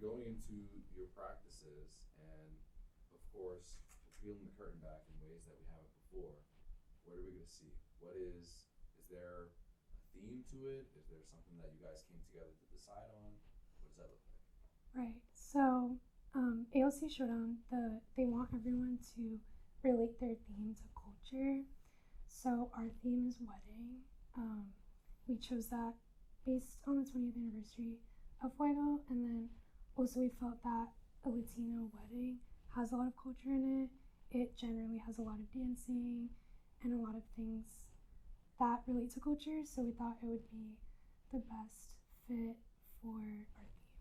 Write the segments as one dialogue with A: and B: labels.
A: going into your practices, and of course, peeling the curtain back in ways that we haven't before, what are we going to see? Is there a theme to it? Is there something that you guys came together to decide on? What does that look like?
B: Right. So ALC Showdown, they want everyone to relate their theme to culture. So our theme is wedding. We chose that based on the 20th anniversary of Fuego, and then also we felt that a Latino wedding has a lot of culture in it. It generally has a lot of dancing and a lot of things that relate to culture, so we thought it would be the best fit for our theme.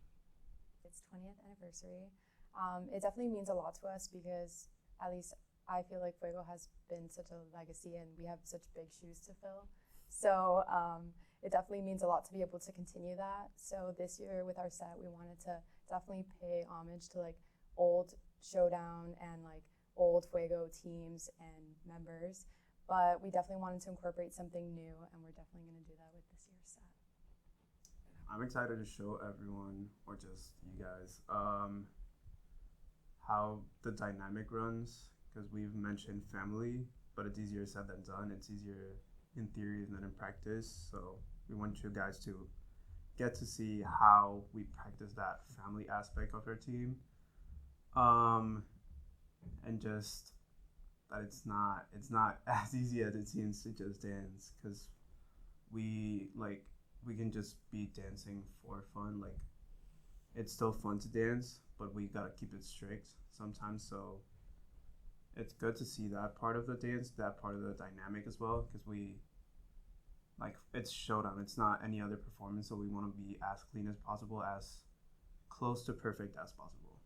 C: It's 20th anniversary. It definitely means a lot to us because at least I feel like Fuego has been such a legacy and we have such big shoes to fill. So it definitely means a lot to be able to continue that. So this year with our set, we wanted to definitely pay homage to like old Showdown and like old Fuego teams and members. But we definitely wanted to incorporate something new, and we're definitely going to do that with this year's set.
D: I'm excited to show everyone, or just you guys, how the dynamic runs, because we've mentioned family, but it's easier said than done. It's easier in theory than in practice. So we want you guys to get to see how we practice that family aspect of our team, and just that it's not as easy as it seems to just dance, because we can just be dancing for fun. Like, it's still fun to dance, but we gotta keep it strict sometimes. So it's good to see that part of the dance, that part of the dynamic as well, because it's Showdown. It's not any other performance, so we want to be as clean as possible, as close to perfect as possible.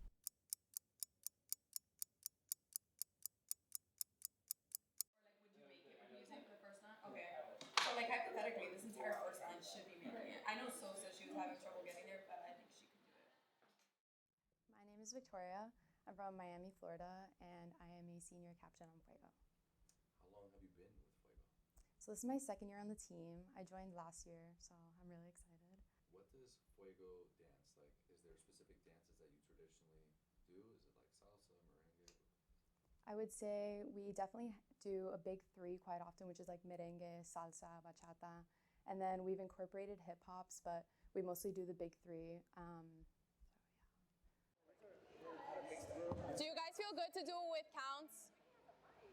E: So, like, hypothetically, this entire first round should be making it. I know So said she was having trouble getting there, but I think she could do it.
C: My name is Victoria. I'm from Miami, Florida, and I am a senior captain on Fuego.
A: How long have you been with Fuego?
C: So this is my second year on the team. I joined last year, so I'm really excited.
A: What does Fuego dance like? Is there specific dances that you traditionally do? Is it like salsa, merengue?
C: I would say we definitely do a big three quite often, which is like merengue, salsa, bachata, and then we've incorporated hip hops, but we mostly do the big three.
F: Do you guys feel good to do it with counts?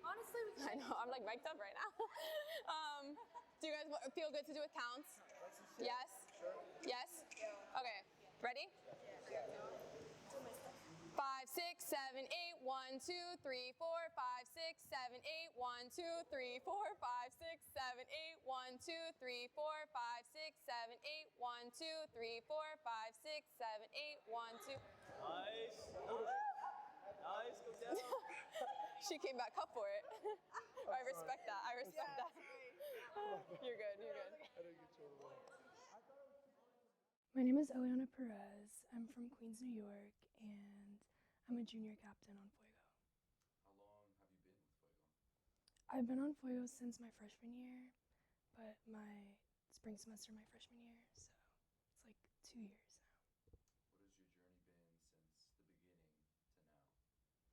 E: Honestly,
F: I know, I'm like mic'd up right now. Do you guys feel good to do it with counts? Yes? Yes? Okay, ready? 5, 6, 7, 8, 1, 2, 3, 4, 5, 6, 7, 8, 1, 2, 3, 4, 5, 6, 7, 8, 1, 2, 3, 4, 5, 6, 7, 8, 1, 2, 3, 4, 5, 6, 7, 8, 1, 2.
G: Nice. Nice, go down.
F: She came back up for it. I respect that. I respect that. You're good, you're good.
B: My name is Eliana Perez. I'm from Queens, New York, and I'm a junior captain on Fuego.
A: How long have you been with Fuego?
B: I've been on Fuego since my freshman year, but my spring semester my freshman year, so it's like 2 years now.
A: What has your journey been since the beginning to now with Fuego?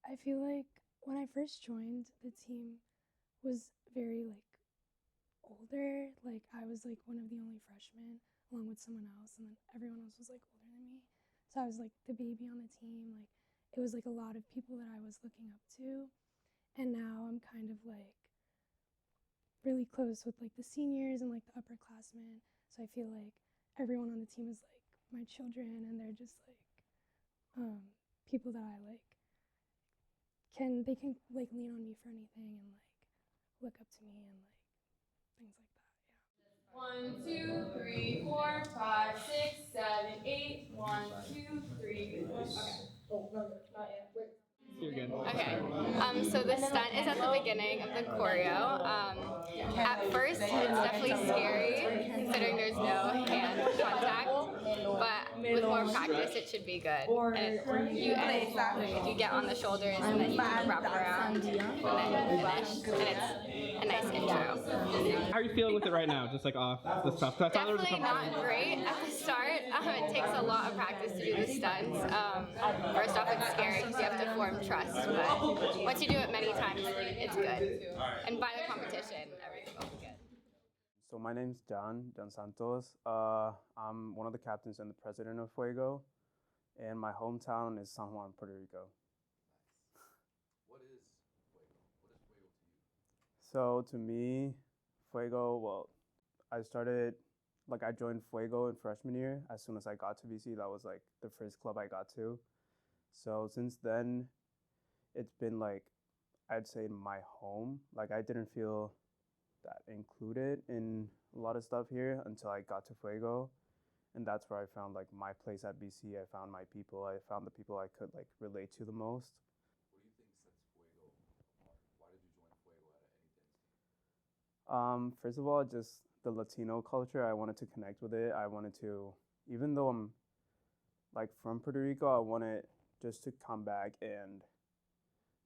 B: I feel like when I first joined, the team was very older. Like, I was like one of the only freshmen along with someone else, and then everyone else was like older than me. So I was like the baby on the team. Like, it was like a lot of people that I was looking up to. And now I'm kind of like really close with like the seniors and like the upperclassmen. So I feel like everyone on the team is like my children, and they're just like people that I like can like lean on me for anything and like look up to me and like things like that. Yeah.
E: 1, 2, 3, 4, 5, 6, 7, 8. 1, 2, 3, 4. Okay. Oh, no, not yet. Wait. 0,
H: You're good.
F: Okay. So the stunt is at the beginning of the choreo. At first, it's definitely scary considering there's no hand contact, but with more practice, it should be good. And you get on the shoulders and then you kind of wrap around and then you finish, and it's a nice intro.
H: How are you feeling with it right now? Just like off the stuff.
F: Definitely not great at the start. It takes a lot of practice to do the stunts. First off, it's scary because you have to form trust, but once you do it many times, it's good. And by the competition, everything will be good.
D: So my name's John Santos. I'm one of the captains and the president of Fuego, and my hometown is San Juan, Puerto Rico.
A: What is Fuego? What is Fuego to you?
D: So to me, Fuego, well, I joined Fuego in freshman year. As soon as I got to BC, that was like the first club I got to. So since then, it's been like, I'd say my home. Like I didn't feel that included in a lot of stuff here until I got to Fuego. And that's where I found like my place at BC. I found my people. I found the people I could like relate to the most.
A: What do you think sets Fuego apart? Why did you join Fuego out of any dance team?
D: First of all, just the Latino culture. I wanted to connect with it. I wanted to, even though I'm like from Puerto Rico, I wanted just to come back and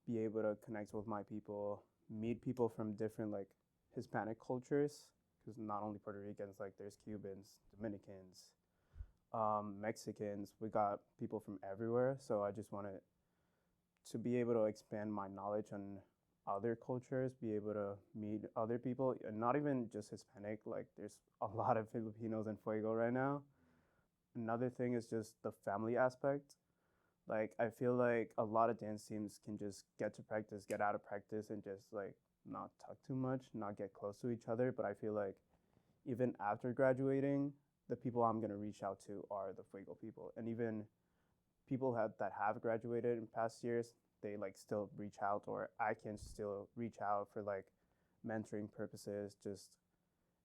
D: be able to connect with my people, meet people from different like Hispanic cultures, because not only Puerto Ricans, like there's Cubans, Dominicans, Mexicans. We got people from everywhere. So I just wanted to be able to expand my knowledge on other cultures, be able to meet other people, and not even just Hispanic. Like there's a lot of Filipinos in Fuego right now. Another thing is just the family aspect. Like I feel like a lot of dance teams can just get to practice, get out of practice, and just like not talk too much, not get close to each other. But I feel like even after graduating, the people I'm gonna reach out to are the Fuego people, and even people that have graduated in past years, they like still reach out, or I can still reach out for like mentoring purposes, just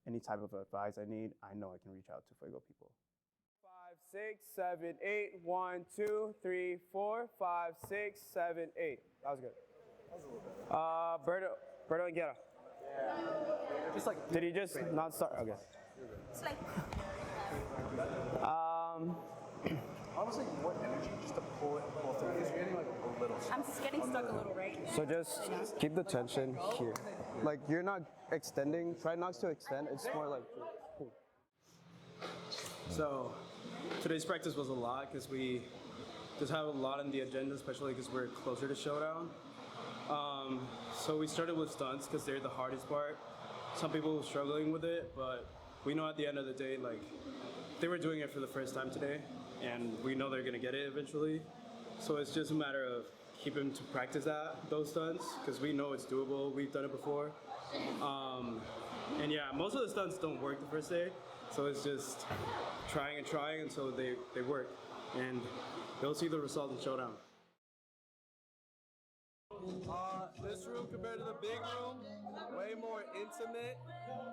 D: any type of advice I need. I know I can reach out to Fuego people. 5, 6, 7, 8. 1, 2, 3, 4, 5, 6, 7, 8. That was good. Berto and Guerra. Yeah. Just like. Did he just not start? Okay.
E: It's like
I: Honestly, what energy just to pull it both through? Because you're getting like a little.
E: I'm just getting stuck a little, right?
D: So just keep the tension here. Like you're not extending. Try not to extend. It's more like.
J: So today's practice was a lot because we just have a lot on the agenda, especially because we're closer to Showdown. So we started with stunts because they're the hardest part. Some people were struggling with it, but we know at the end of the day, like, they were doing it for the first time today, and we know they're gonna get it eventually. So it's just a matter of keeping to practice those stunts, because we know it's doable. We've done it before. And yeah, most of the stunts don't work the first day, so it's just trying and trying until they work, and you'll see the result in Showdown.
K: This room compared to the big room, way more intimate.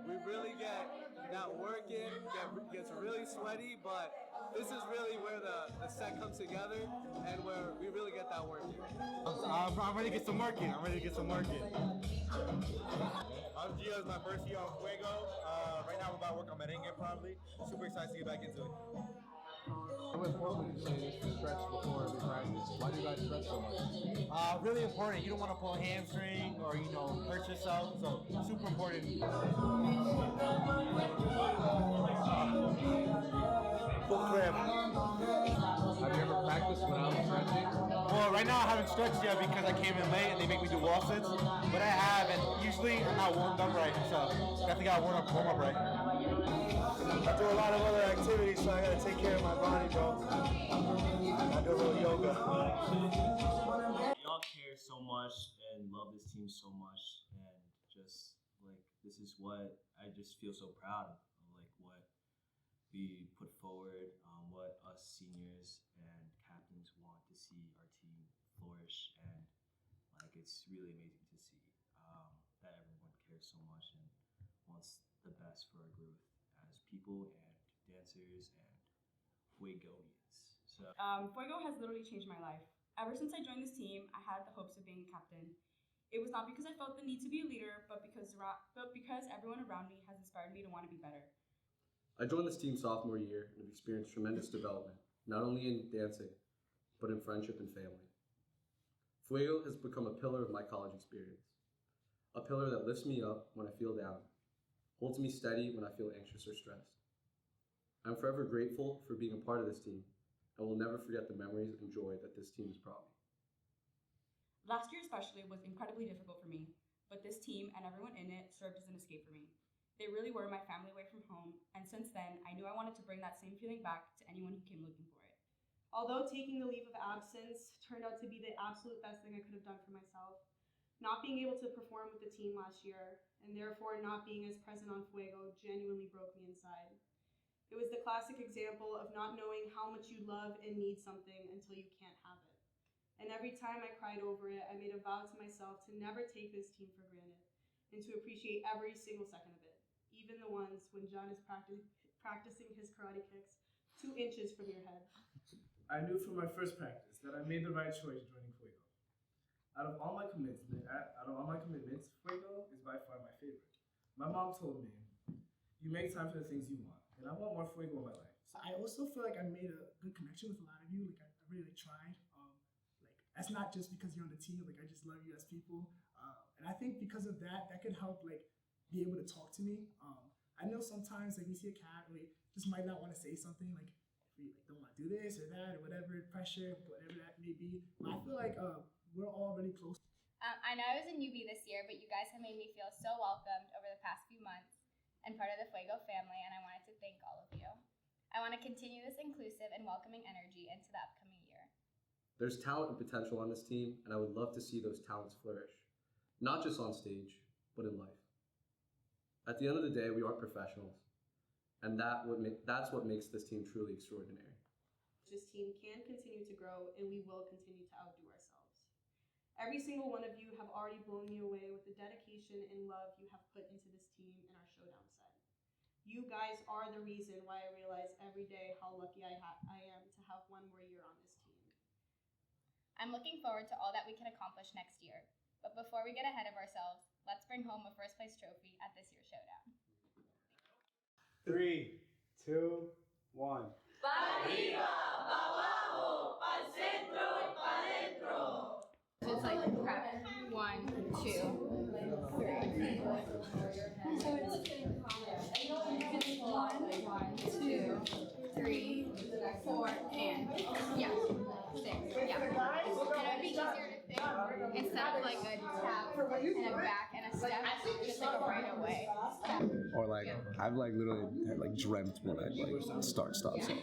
K: We really get that work in, gets really sweaty, but this is really where the set comes together and where we really get that work in.
I: I'm ready to get some work in. I'm ready to get some work in.
K: I'm Gio, it's my first year on Fuego. Right now we're about to work on merengue probably. Super excited to get back into it.
I: How important would you say it is to stretch before every practice? Why do you guys stretch so much? Really important. You don't want to pull a hamstring or, hurt yourself. So, super important.
K: Full cramp.
I: Have you ever practiced without stretching?
K: Well, right now I haven't stretched yet because I came in late and they make me do wall sits. But I have, and usually I'm not warmed up right. So, definitely got to warm up right. I do a lot of other activities, so I gotta take care of my body, bro. I do a little yoga.
G: Y'all care so much and love this team so much, and just like this is what I just feel so proud of like what we put forward, what us seniors and captains want to see our team flourish, and like it's really amazing to see that everyone cares so much and wants the best for our growth as people and dancers and Fuegoians. So
E: Fuego has literally changed my life. Ever since I joined this team, I had the hopes of being a captain. It was not because I felt the need to be a leader, but because everyone around me has inspired me to want to be better.
L: I joined this team sophomore year and have experienced tremendous development, not only in dancing, but in friendship and family. Fuego has become a pillar of my college experience, a pillar that lifts me up when I feel down, holds me steady when I feel anxious or stressed. I'm forever grateful for being a part of this team, and will never forget the memories and joy that this team has brought me.
E: Last year especially was incredibly difficult for me, but this team and everyone in it served as an escape for me. They really were my family away from home, and since then, I knew I wanted to bring that same feeling back to anyone who came looking for it.
M: Although taking the leave of absence turned out to be the absolute best thing I could have done for myself, not being able to perform with the team last year, and therefore not being as present on Fuego, genuinely broke me inside. It was the classic example of not knowing how much you love and need something until you can't have it. And every time I cried over it, I made a vow to myself to never take this team for granted and to appreciate every single second of it, even the ones when John is practicing his karate kicks 2 inches from your head.
N: I knew from my first practice that I made the right choice joining Fuego. Out of all my commitments, Fuego is by far my favorite. My mom told me, "You make time for the things you want, and I want more Fuego in my life."
O: So I also feel like I made a good connection with a lot of you. Like I really tried. That's not just because you're on the team. Like I just love you as people, and I think because of that, that could help like be able to talk to me. I know sometimes like we see a cat, we just might not want to say something like if we like, don't want to do this or that or whatever, pressure, whatever that may be. But I feel like we're all really close.
P: I know I was a newbie this year, but you guys have made me feel so welcomed over the past few months and part of the Fuego family, and I wanted to thank all of you. I want to continue this inclusive and welcoming energy into the upcoming year.
L: There's talent and potential on this team, and I would love to see those talents flourish, not just on stage, but in life. At the end of the day, we are professionals, and that's what makes this team truly extraordinary.
M: This team can continue to grow, and we will continue to outdo ourselves. Every single one of you have already blown me away with the dedication and love you have put into this team and our Showdown set. You guys are the reason why I realize every day how lucky I am to have one more year on this team.
P: I'm looking forward to all that we can accomplish next year. But before we get ahead of ourselves, let's bring home a first place trophy at this year's Showdown.
I: 3, 2, 1.
Q: Pa arriba, pa abajo, pa centro y pa dentro.
F: So it's like prep 1, 2, 3.
P: So it's 1, 2, 3, 4, and yeah. 6, yeah. And it would be easier to think instead of like a tap and a back and a step, just like a right away.
R: Or like I've like literally like dreamt when I like start stop song.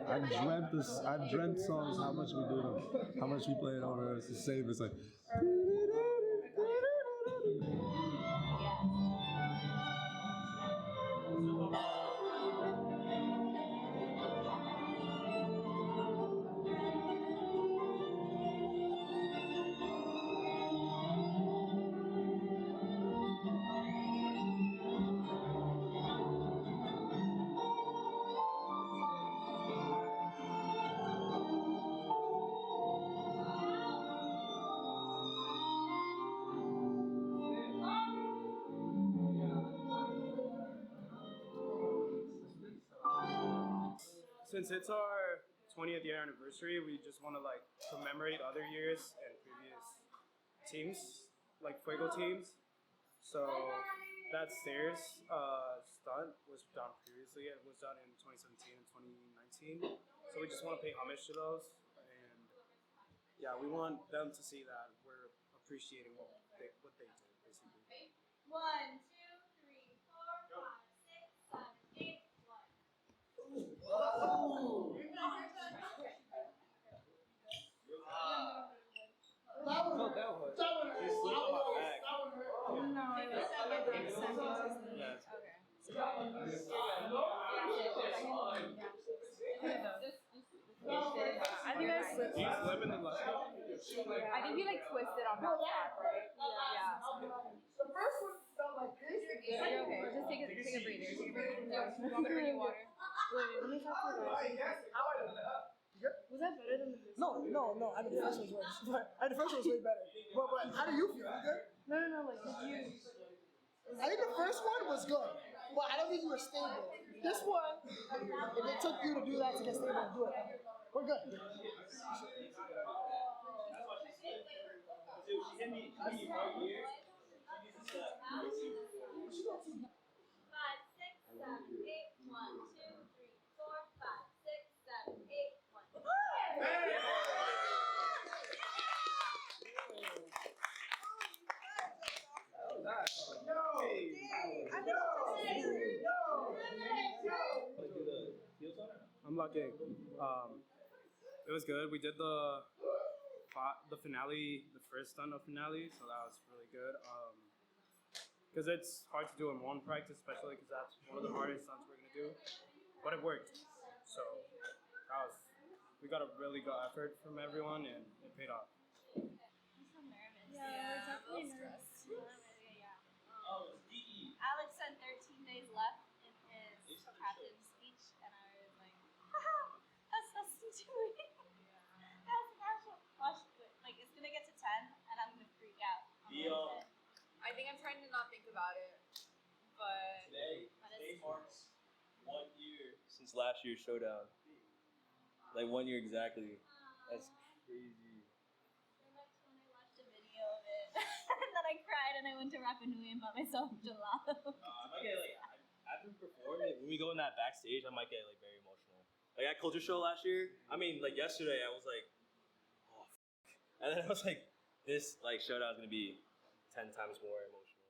R: I've dreamt songs. How much we do them, how much we play it over. It's the same. It's like.
J: Since it's our 20th year anniversary, we just want to like commemorate other years and previous teams, like Fuego teams. So that stairs stunt was done previously. It was done in 2017 and 2019. So we just want to pay homage to those, and yeah, we want them to see that we're appreciating what they did, basically.
Q: 1, 2, 3, 4, 5, 6, 7, 8, 1.
J: Oh, that was. He slipped on my back.
F: No, it was like sentences.
J: Yeah.
F: I think I slipped.
J: Did you slip in the last one?
F: I think you like twisted on that side, right? Yeah.
Q: The first one felt like this.
F: You're okay. Just take a breather. You want me to bring you water?
B: Wait, let me talk to you guys. Was
M: that better than the first
O: No. I mean, the first one's worse. The first one was way better. But how do you feel? You good?
M: No, like, did you?
O: I think the first one was good, but I don't think you were stable. This one, if it took you to do that to get stable, do it. We're good.
Q: Five, six, seven, eight, 1, 2, 3, 4, 5, 6, 7, 8, 1.
J: I'm lucky. It was good. We did the finale, the first stunt of finale, so that was really good. Because it's hard to do in one practice, especially because that's one of the hardest stunts we're gonna do. But it worked. So we got a really good effort from everyone, and it paid off.
Q: I'm so nervous. Yeah, we're definitely nervous. Alex said 13 days left in his captain's speech, and I was like, haha, that's less than 2 weeks. That's an actual like, it's gonna get to 10, and I'm gonna freak out.
F: I think I'm trying to not think about it, but
G: Today marks 1 year since last year's Showdown. Like 1 year exactly. That's crazy.
Q: When I watched a video of it, and then I cried, and I went to Rapa Nui and bought myself gelato.
G: I might get after we perform it, when we go in that backstage, I might get very emotional. Like at Culture Show last year, I mean, yesterday, I was like, oh, and then I was like, this Showdown is gonna be 10 times more emotional.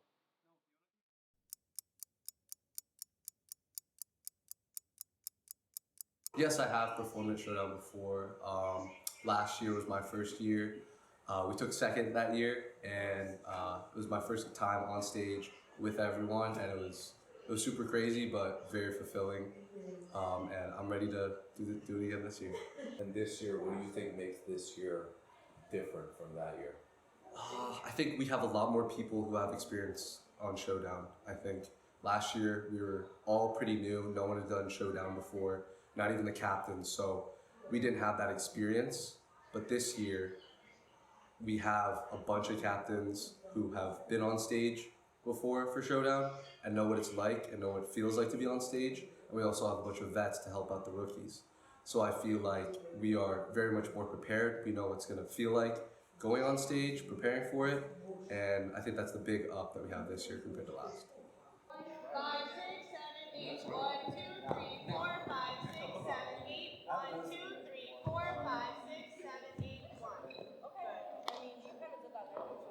L: Yes, I have performed at Showdown before. Last year was my first year. We took second that year, and it was my first time on stage with everyone, and it was super crazy, but very fulfilling. And I'm ready to do it again this year.
A: And this year, what do you think makes this year different from that year?
L: I think we have a lot more people who have experience on Showdown. I think last year we were all pretty new. No one had done Showdown before, not even the captains. So we didn't have that experience. But this year we have a bunch of captains who have been on stage before for Showdown and know what it's like and know what it feels like to be on stage. And we also have a bunch of vets to help out the rookies. So I feel like we are very much more prepared. We know what it's going to feel like going on stage, preparing for it, and I think that's the big up that we have this year compared to last.
Q: 5, 6, 7, 8, 1, 2, 3, 4, 5, 6, 7, 8, 1, 2, 3, 4, 5, 6, 7, 8, 1. Okay. I mean, you kind of did that right?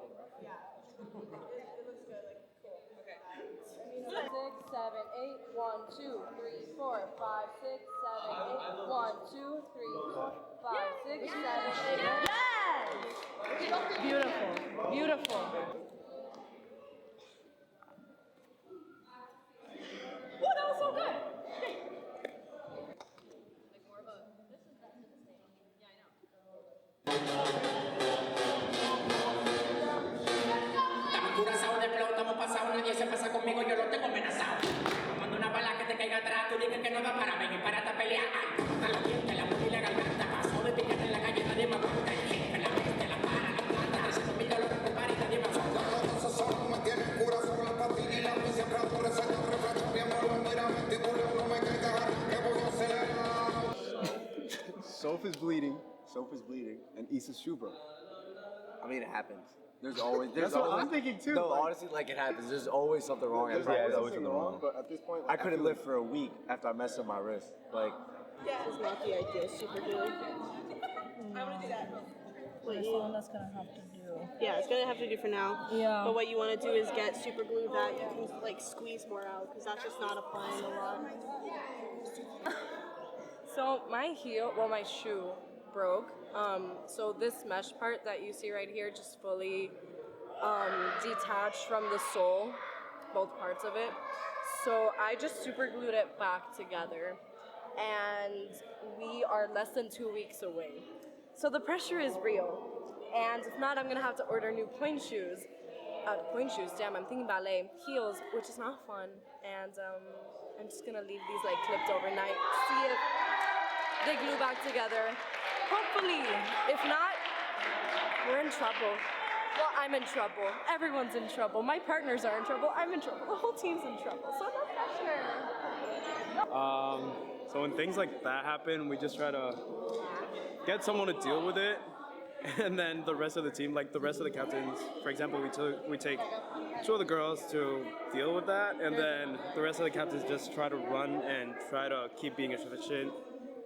Q: Yeah. It looks good. Like, cool. Okay.
F: 6, 7, 8, 1, 2, 3, 4, 5, 6, 7, 8, 1, 2, 3, 4, 5, 6, 7, 8. Yes! Beautiful. Beautiful.
Q: Oh, that was so good.
S: Estamos curazados de flow, estamos pasados, nadie se pasa conmigo, yo lo tengo amenazado. Cuando una bala que te caiga atrás, tú dices que no va para venir, para a pelear. Ay, los dientes, la boca y la garganta, paso de picar en la calle, nadie me aguanta. Que la peste, la para, la planta, 300 mil dólares prepara y nadie me aguanta. Los son me tienen corazón, la pastilla y la pizza, siempre ando rezando, reflejo, mi amor, mira, menticulo, no me caiga, que voy a acelerar.
R: Soph is bleeding, and Issa's shoe broke. I mean, it happens. There's always.
I: That's what I'm thinking too.
R: No, honestly, it happens. There's always something wrong.
I: There's always something wrong, but at this point,
R: I couldn't lift for a week after I messed up my wrist.
M: This is not the ideal super glue. I want to do that.
T: That's the one that's gonna have to do.
M: Yeah, it's gonna have to do for now.
T: Yeah.
M: But what you want to do is get super glue that you can squeeze more out, because that's just not applying a lot.
F: So my shoe broke. So this mesh part that you see right here just fully detached from the sole, both parts of it. So I just super glued it back together, and we are less than 2 weeks away. So the pressure is real, and if not, I'm gonna have to order new pointe shoes. Damn, I'm thinking ballet heels, which is not fun. And I'm just gonna leave these clipped overnight. See if
U: they glue back together. Hopefully. If not, we're in trouble. Well, I'm in trouble. Everyone's in trouble. My partners are in trouble. I'm in trouble. The whole team's in trouble. So no pressure.
J: So when things like that happen, we just try to get someone to deal with it, and then the rest of the team, like the rest of the captains, for example, we take two of the girls to deal with that, and then the rest of the captains just try to run and try to keep being efficient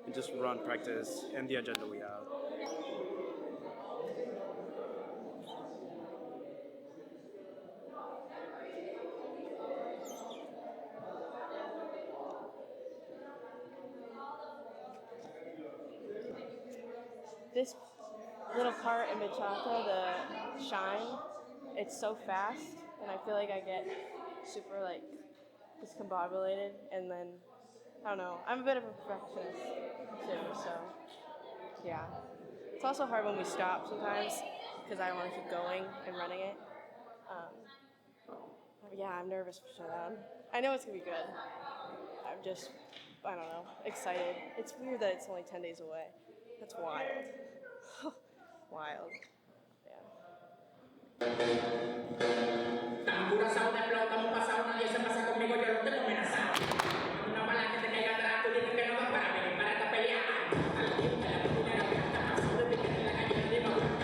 J: and just run practice and the agenda we have.
U: This little part in bachata, the shine, it's so fast, and I feel like I get super like discombobulated, and then I don't know. I'm a bit of a perfectionist too, so yeah. It's also hard when we stop sometimes because I want to keep going and running it. Yeah, I'm nervous for Showdown. I know it's gonna be good. I'm just, I don't know, excited. It's weird that it's only 10 days away. That's wild. Wild. Yeah.
S: Estamos curazados de flow, estamos pasados, nadie se pasa conmigo, yo lo tengo amenazado. Una bala que te caiga atrás, tú dices que no va para venir para esta pelea. A la tienda, la primera vez, está pasado de picar en la calle, no lleva vuelta.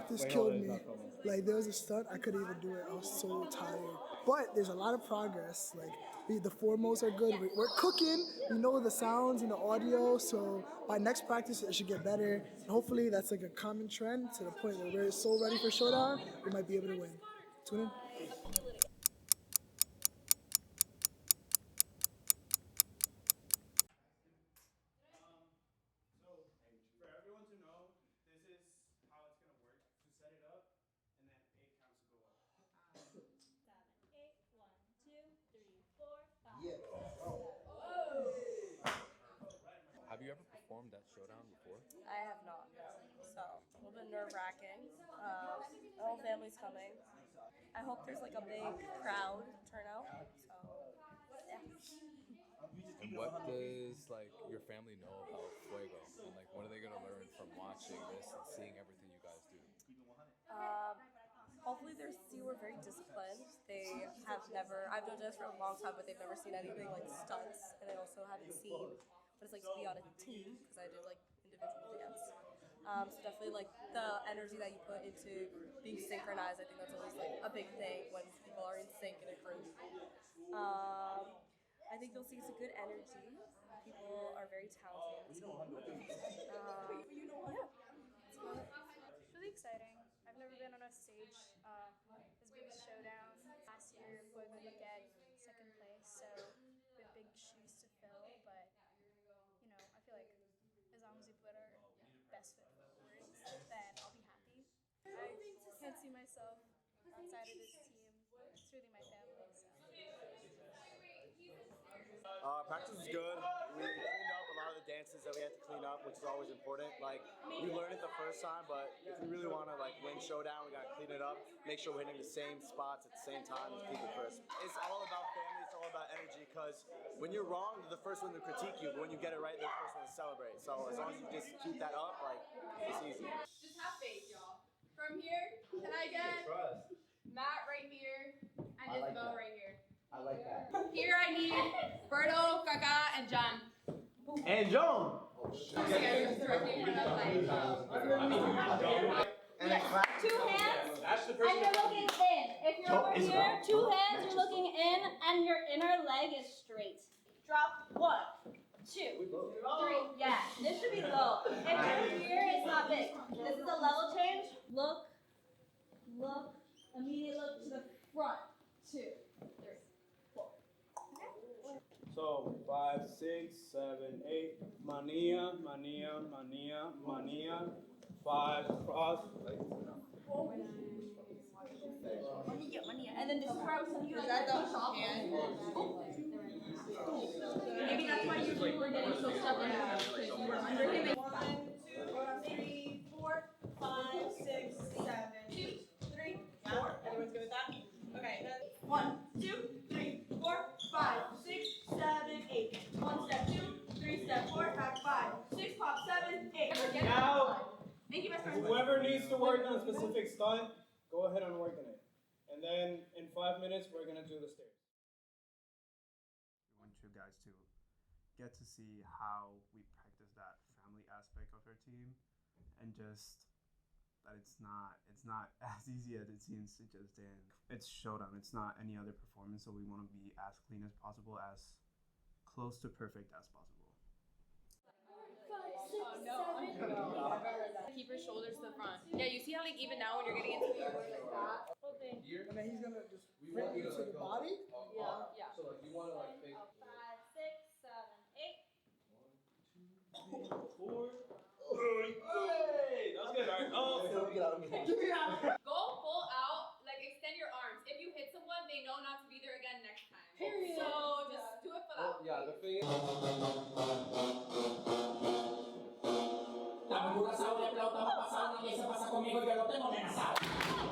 O: This killed me. Like there was a stunt, I couldn't even do it. I was so tired. But there's a lot of progress. Like the formos are good. We're cooking. We know the sounds and the audio. So by next practice, it should get better. And hopefully, that's like a common trend to the point where we're so ready for Showdown, we might be able to win. Tune in.
J: For everyone to know, this is how it's gonna work. To set it up, and then 8 counts to go up.
V: 7, 8, 1, 2, 3, 4, 5.
A: Yeah. Have you ever performed at Showdown before?
U: I have not, no. So, a little bit nerve-wracking. The whole family's coming. I hope there's like a big crowd turnout. So, yeah.
A: And what does like your family know about Fuego? And like what are they gonna learn from watching this and seeing everything you guys do?
U: Hopefully they see we're very disciplined. They have never, I've done this for a long time, but they've never seen anything like stunts. And I also haven't seen what it's like to be on a team, because I do like individual dance. So definitely like the energy that you put into being synchronized, I think that's always like a big thing when people are in sync in a group. I think they'll see it's a good energy. People are very talented. So, yeah.
V: It's really exciting. I've never been on a stage as big as Showdown. Last year, Fuego did get second place, so we have big shoes to fill. But you know, I feel like as long as we put our best foot forward, then I'll be happy. I can't see myself outside of this team. It's really my family. So.
I: Practice was good. We cleaned up a lot of the dances that we had to clean up, which is always important. Like, you learn it the first time, but if we really want to like win Showdown, we got to clean it up, make sure we're hitting the same spots at the same time, and keep it crisp. It's all about family, it's all about energy, because when you're wrong, they're the first one to critique you, but when you get it right, they're the first one to celebrate. So as long as you just keep that up, like, it's easy.
F: Just have faith, y'all. From here, can I get Matt right here and Isabel right here?
I: I like that.
F: Here I need Berto, Kaka, and John.
I: And John!
F: And then clap. 2 hands, and you're looking in. If you're over here, 2 hands, you're looking in, and your inner leg is straight. Drop 1, 2, 3. Yeah, this should be low. If you're here, it's not big. This is a level change. Look, immediate look to the front. 2, 3, 4.
J: So 5, 6, 7, 8. Mania, mania, mania, mania. 5 cross.
F: And then this is where I was telling you. Is that the hand? Maybe that's why you were getting so stubborn because you were under him. 1, 2, 3, 4, 5.
J: to work on a specific stunt, go ahead and work on it. And then in 5 minutes, we're gonna do the stairs.
D: We want you guys to get to see how we practice that family aspect of our team, and just that it's not as easy as it seems to just dance. It's Showdown. It's not any other performance, so we want to be as clean as possible, as close to perfect as possible.
F: Keep your shoulders to the front. Yeah, you see how like even now when you're getting into your like that. Okay.
K: And then he's gonna just bring you to the body.
F: Yeah. Yeah.
R: So like you want to like fake.
Q: 5, 6, 7, 8.
J: 1, 2, 3, 4. Hey, that was good. All right. Oh.
F: Go full out, like extend your arms. If you hit someone, they know not to be there again next time.
Q: Period.
F: So just do it full out.
R: Yeah, the thing is.
S: La Corazón le explota, va pasando y se pasa conmigo y yo lo tengo amenazado.